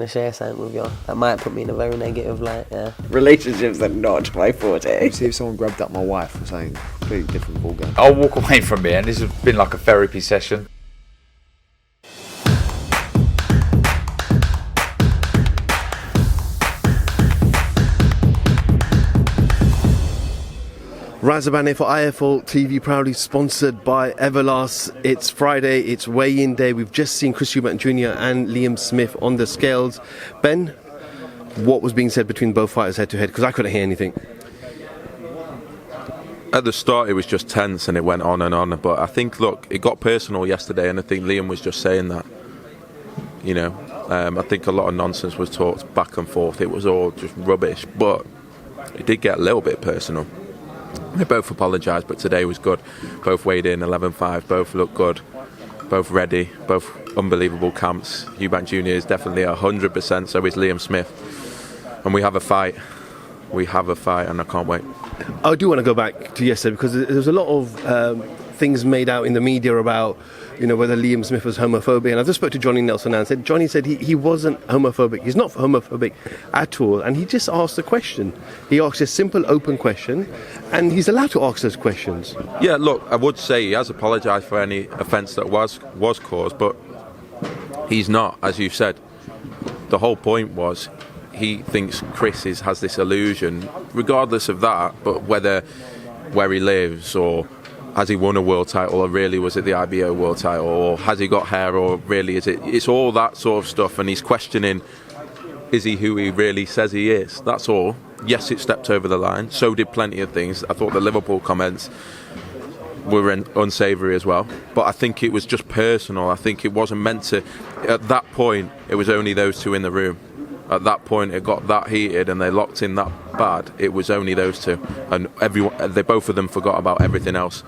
to share something with you. That might put me in a very negative light, yeah. Relationships are not my forte. See if someone grabbed up my wife or something, completely different ballgame. I'll walk away from here, and this has been like a therapy session. Razabane for IFL TV, proudly sponsored by Everlast. It's Friday, it's weigh-in day. We've just seen Chris Eubank Jr. and Liam Smith on the scales. Ben, what was being said between both fighters head-to-head? Because I couldn't hear anything. At the start, it was just tense and it went on and on. But I think, look, it got personal yesterday, and I think Liam was just saying that. You know, I think a lot of nonsense was talked back and forth. It was all just rubbish. But it did get a little bit personal. They both apologised, but today was good. Both weighed in 11.5, both looked good, both ready, both unbelievable camps. Eubank Jr. is definitely 100%, so is Liam Smith. And we have a fight. We have a fight, and I can't wait. I do want to go back to yesterday, because there was a lot of things made out in the media about, you know, whether Liam Smith was homophobic. And I just spoke to Johnny Nelson now and said, Johnny said he wasn't homophobic. He's not homophobic at all. And he just asked a question. He asked a simple, open question, and he's allowed to ask those questions. Yeah, look, I would say he has apologised for any offence that was caused, but he's not, as you said. The whole point was he thinks Chris has this illusion, regardless of that, but whether where he lives, or has he won a world title, or really was it the IBO world title, or has he got hair, or really is it's all that sort of stuff, and he's questioning, is he who he really says he is? That's all. Yes, it stepped over the line, so did plenty of things. I thought the Liverpool comments were unsavoury as well, but I think it was just personal. I think it wasn't meant to. At that point, it was only those two in the room. At that point, it got that heated and they locked in that bad. It was only those two, and both of them forgot about everything else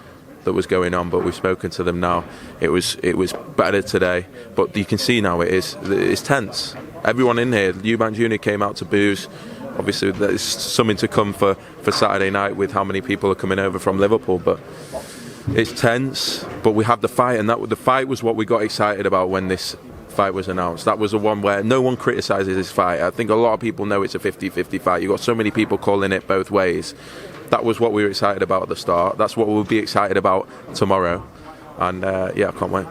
that was going on. But we've spoken to them now. It was better today, but you can see now it's tense. Everyone in here, Eubank Jr. came out to booze. Obviously, there's something to come for Saturday night with how many people are coming over from Liverpool, but it's tense. But we have the fight, and the fight was what we got excited about when this fight was announced. That was the one where no one criticises this fight. I think a lot of people know it's a 50-50 fight. You've got so many people calling it both ways. That was what we were excited about at the start. That's what we'll be excited about tomorrow. And yeah, I can't wait.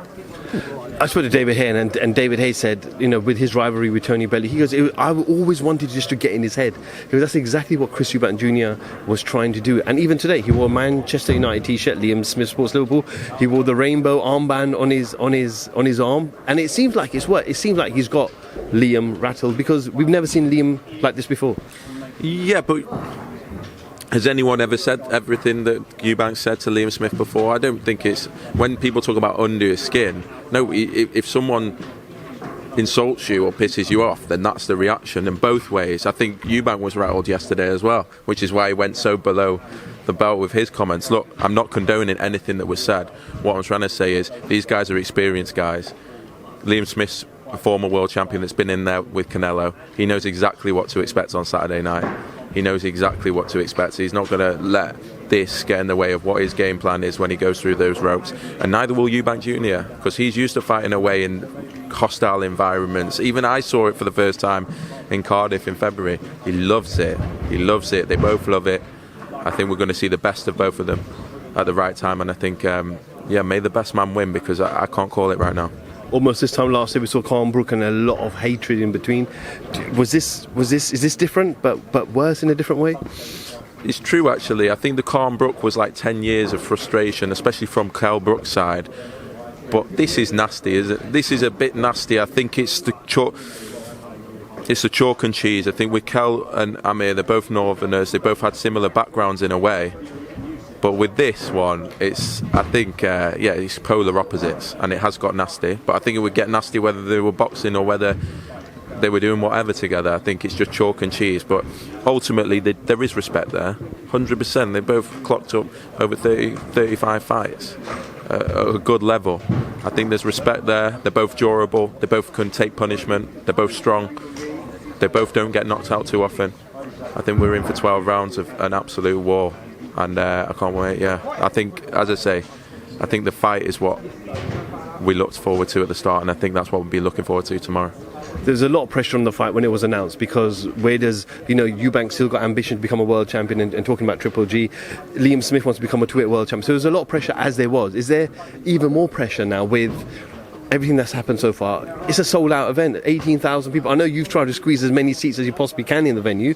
I spoke to David Hay, and David Hay said, you know, with his rivalry with Tony Bellew, he goes, I always wanted just to get in his head. Because that's exactly what Chris Eubank Jr. was trying to do. And even today, he wore a Manchester United t-shirt, Liam Smith Sports Liverpool. He wore the rainbow armband on his arm, and it seems like it's worked. It seems like he's got Liam rattled, because we've never seen Liam like this before. Yeah, but has anyone ever said everything that Eubank said to Liam Smith before? I don't think it's... When people talk about under his skin, no, if someone insults you or pisses you off, then that's the reaction in both ways. I think Eubank was rattled yesterday as well, which is why he went so below the belt with his comments. Look, I'm not condoning anything that was said. What I'm trying to say is these guys are experienced guys. Liam Smith's a former world champion that's been in there with Canelo. He knows exactly what to expect on Saturday night. He knows exactly what to expect. He's not going to let this get in the way of what his game plan is when he goes through those ropes. And neither will Eubank Jr., because he's used to fighting away in hostile environments. Even I saw it for the first time in Cardiff in February. He loves it. He loves it. They both love it. I think we're going to see the best of both of them at the right time. And I think, yeah, may the best man win, because I can't call it right now. Almost this time last year we saw Carl Brook and a lot of hatred in between. Is this different, but worse in a different way? It's true, actually. I think the Carl Brook was like 10 years of frustration, especially from Kell Brook's side. But this is nasty, isn't it? This is a bit nasty. I think it's the chalk and cheese. I think with Kell and Amir, they're both Northerners. They both had similar backgrounds in a way. But with this one, it's polar opposites, and it has got nasty. But I think it would get nasty whether they were boxing or whether they were doing whatever together. I think it's just chalk and cheese. But ultimately, there is respect there, 100%. They both clocked up over 35 fights at a good level. I think there's respect there. They're both durable. They both can take punishment. They're both strong. They both don't get knocked out too often. I think we're in for 12 rounds of an absolute war. And I can't wait, yeah. I think, as I say, I think the fight is what we looked forward to at the start, and I think that's what we'll be looking forward to tomorrow. there's a lot of pressure on the fight when it was announced, because where does, Eubank still got ambition to become a world champion and talking about Triple G. Liam Smith wants to become a two-weight world champion. So there's a lot of pressure as there was. Is there even more pressure now with everything that's happened so far? It's a sold-out event, 18,000 people. I know you've tried to squeeze as many seats as you possibly can in the venue,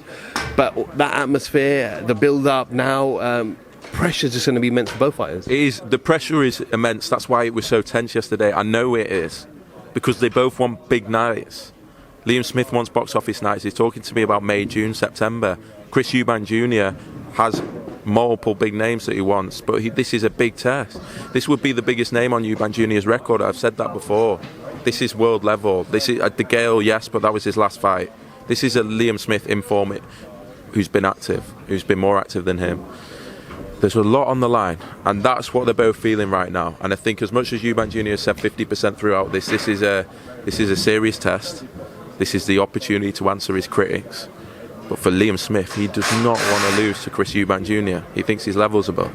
but that atmosphere, the build-up now, pressure is just going to be immense for both fighters. The pressure is immense. That's why it was so tense yesterday. I know it is, because they both want big nights. Liam Smith wants box office nights. He's talking to me about May, June, September. Chris Eubank Jr. has multiple big names that he wants, but this is a big test. This would be the biggest name on Eubank Jr.'s record. I've said that before. This is world level. This is De Gale, yes, but that was his last fight. This is a Liam Smith in form who's been active, who's been more active than him. There's a lot on the line, and that's what they're both feeling right now. And I think as much as Eubank Jr. has said 50% throughout this is a serious test. This is the opportunity to answer his critics. But for Liam Smith, he does not want to lose to Chris Eubank Jr. He thinks his level's above.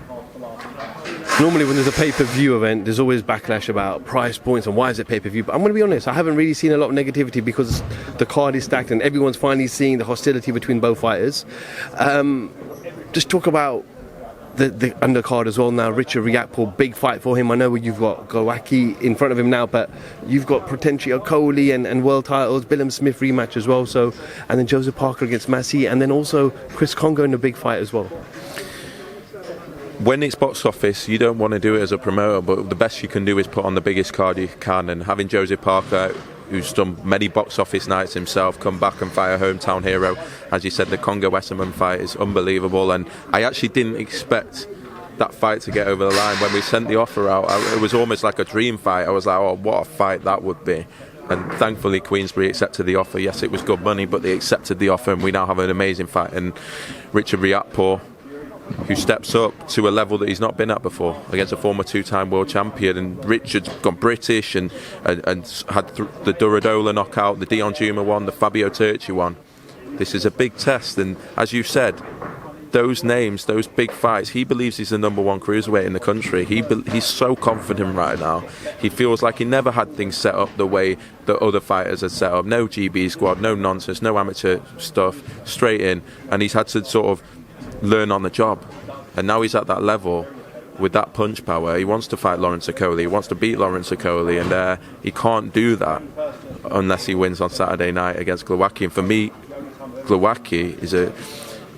Normally when there's a pay-per-view event, there's always backlash about price points and why is it pay-per-view. But I'm going to be honest, I haven't really seen a lot of negativity because the card is stacked and everyone's finally seeing the hostility between both fighters. Just talk about the undercard as well now. Richard Riakporhe, big fight for him. I know you've got Glowacki in front of him now, but you've got potentially Coley and world titles, Liam Smith rematch as well. So, and then Joseph Parker against Massey, and then also Chris Congo in a big fight as well. When it's box office, you don't want to do it as a promoter, but the best you can do is put on the biggest card you can. And having Joseph Parker, who's done many box office nights himself, come back and fight a hometown hero. As you said, the Congo Westerman fight is unbelievable, and I actually didn't expect that fight to get over the line. When we sent the offer out, it was almost like a dream fight. I was like, oh, what a fight that would be. And thankfully Queensbury accepted the offer. Yes, it was good money, but they accepted the offer, and we now have an amazing fight. And Richard Riakporhe, who steps up to a level that he's not been at before against a former two-time world champion. And Richard's gone British and had the Duradola knockout, the Dion Juma one, the Fabio Turchi one. This is a big test, and as you said, those names, those big fights, he believes he's the number one cruiserweight in the country. He's so confident right now. He feels like he never had things set up the way that other fighters had set up. No GB squad, no nonsense, no amateur stuff, straight in. And he's had to sort of learn on the job. And now he's at that level with that punch power. He wants to fight Lawrence Okoli. He wants to beat Lawrence Okoli, and he can't do that unless he wins on Saturday night against Glowacki. And for me, Glowacki is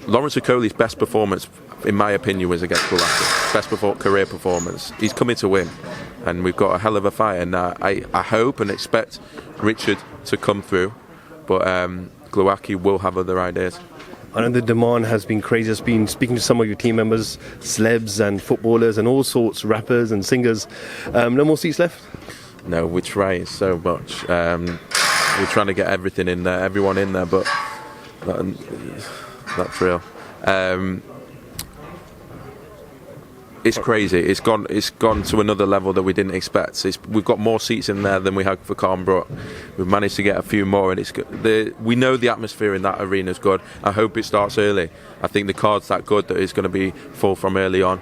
Lawrence Okoli's best performance, in my opinion, was against Glowacki. Best career performance. He's coming to win, and we've got a hell of a fight. And I hope and expect Richard to come through, but Glowacki will have other ideas. I know the demand has been crazy. I've been speaking to some of your team members, celebs and footballers and all sorts, rappers and singers. No more seats left? No, we're trying so much. We're trying to get everything in there, everyone in there, but that's real. It's crazy. It's gone to another level that we didn't expect. We've got more seats in there than we had for Carnbrook. We've managed to get a few more, and we know the atmosphere in that arena is good. I hope it starts early. I think the card's that good that it's going to be full from early on.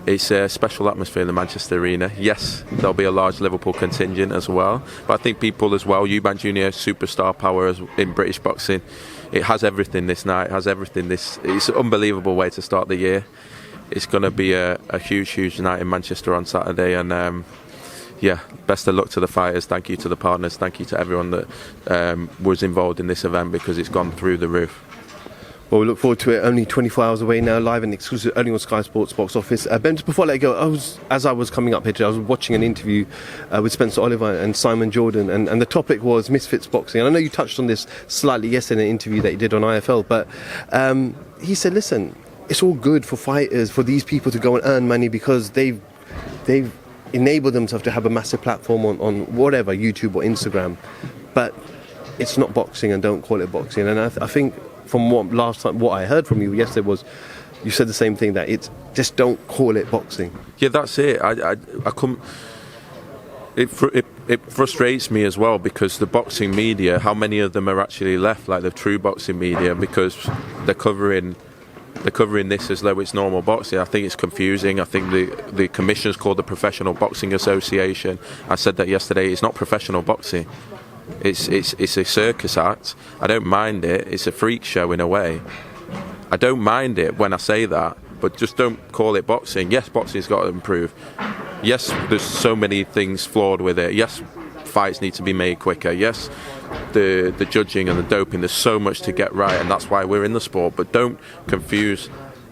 It's a special atmosphere in the Manchester Arena. Yes, there'll be a large Liverpool contingent as well, but I think people as well. Eubank Jr. superstar power in British boxing. It has everything this night. It has everything. It's an unbelievable way to start the year. It's going to be a huge night in Manchester on Saturday, and best of luck to the fighters. Thank you to the partners. Thank you to everyone that was involved in this event, because it's gone through the roof. Well, we look forward to it. Only 24 hours away now, live and exclusive only on Sky Sports box office. Ben, just before I let go, as I was coming up here today, I was watching an interview with Spencer Oliver and Simon Jordan, and the topic was Misfits Boxing. And I know you touched on this slightly yesterday in an interview that you did on IFL, but he said, listen, it's all good for fighters, for these people to go and earn money, because they've enabled themselves to have a massive platform on whatever, YouTube or Instagram. But it's not boxing, and don't call it boxing. And I think from what I heard from you yesterday was, you said the same thing, that it's just don't call it boxing. Yeah, that's it. It frustrates me as well, because the boxing media, how many of them are actually left, like the true boxing media, because they're covering this as though it's normal boxing. I think it's confusing. I think the commission's called the Professional Boxing Association. I said that yesterday. It's not professional boxing. It's a circus act. I don't mind it. It's a freak show in a way. I don't mind it when I say that, but just don't call it boxing. Yes, boxing's got to improve. Yes, there's so many things flawed with it. Yes, fights need to be made quicker. Yes, the judging and the doping, there's so much to get right, and that's why we're in the sport. But don't confuse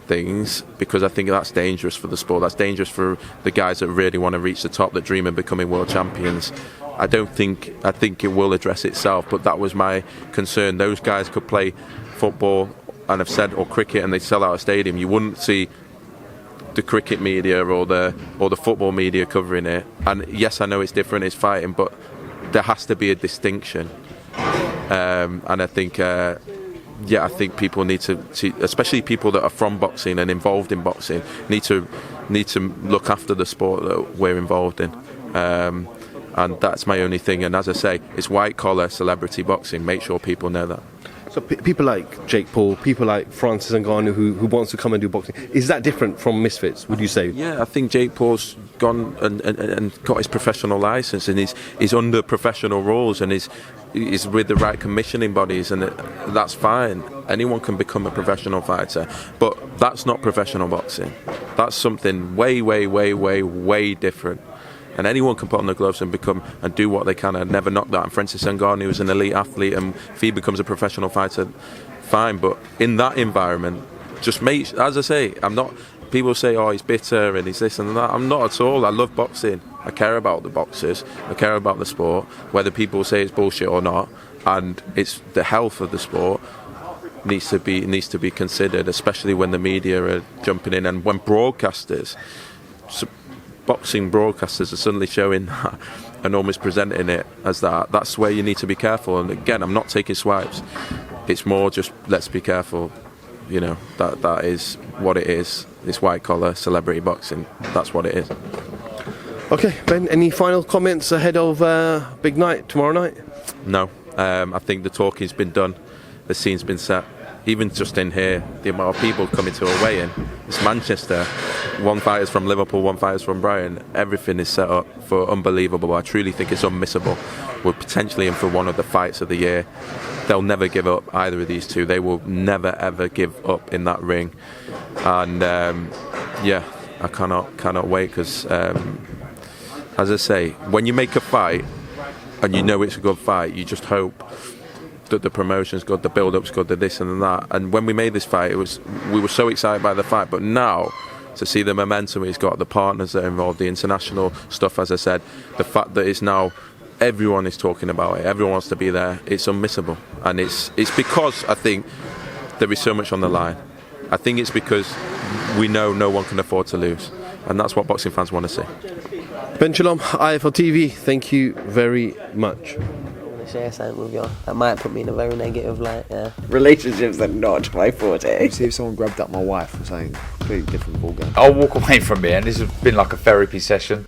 things, because I think that's dangerous for the sport. That's dangerous for the guys that really want to reach the top, that dream of becoming world champions. I think it will address itself, but that was my concern. Those guys could play football, and I've said, or cricket, and they sell out a stadium. You wouldn't see the cricket media or the football media covering it. And yes, I know it's different, it's fighting, but there has to be a distinction. And I think I think people need to, especially people that are from boxing and involved in boxing, need to look after the sport that we're involved in. And that's my only thing. And as I say, it's white collar celebrity boxing. Make sure people know that. So people like Jake Paul, people like Francis Ngannou who wants to come and do boxing, is that different from Misfits, would you say? Yeah, I think Jake Paul's gone and got his professional licence, and he's under professional rules, and he's with the right commissioning bodies, and that's fine. Anyone can become a professional fighter, but that's not professional boxing. That's something way, way, way, way, way different. And anyone can put on the gloves and become and do what they can and never knock that. And Francis Ngannou is an elite athlete, and if he becomes a professional fighter, fine. But in that environment, just make, as I say, I'm not. People say, oh, he's bitter and he's this and that. I'm not at all. I love boxing. I care about the boxers. I care about the sport, whether people say it's bullshit or not. And it's the health of the sport needs to be considered, especially when the media are jumping in and when broadcasters. Boxing broadcasters are suddenly showing that and almost presenting it as that. That's where you need to be careful. And again, I'm not taking swipes. It's more just, let's be careful. You know, that is what it is. It's white collar celebrity boxing. That's what it is. Okay, Ben, any final comments ahead of big night tomorrow night? No. I think the talking's been done. The scene's been set. Even just in here, the amount of people coming to a weigh-in. It's Manchester. One fighter's from Liverpool, one fighter's from Brighton. Everything is set up for unbelievable. I truly think it's unmissable. We're potentially in for one of the fights of the year. They'll never give up, either of these two. They will never, ever give up in that ring. And, I cannot wait, because, as I say, when you make a fight and you know it's a good fight, you just hope that the promotion's good, the build-up's good, the this and that. And when we made this fight, we were so excited by the fight. But now, to see the momentum he's got, the partners that are involved, the international stuff, as I said, the fact that it's now everyone is talking about it, everyone wants to be there, it's unmissable. And it's because I think there is so much on the line. I think it's because we know no one can afford to lose, and that's what boxing fans want to see. Ben Shalom, IFL TV, thank you very much. Share something with you. That might put me in a very negative light. Yeah. Relationships are not my forte. See if someone grabbed up my wife or something. Completely different ballgame. I'll walk away from it, and this has been like a therapy session.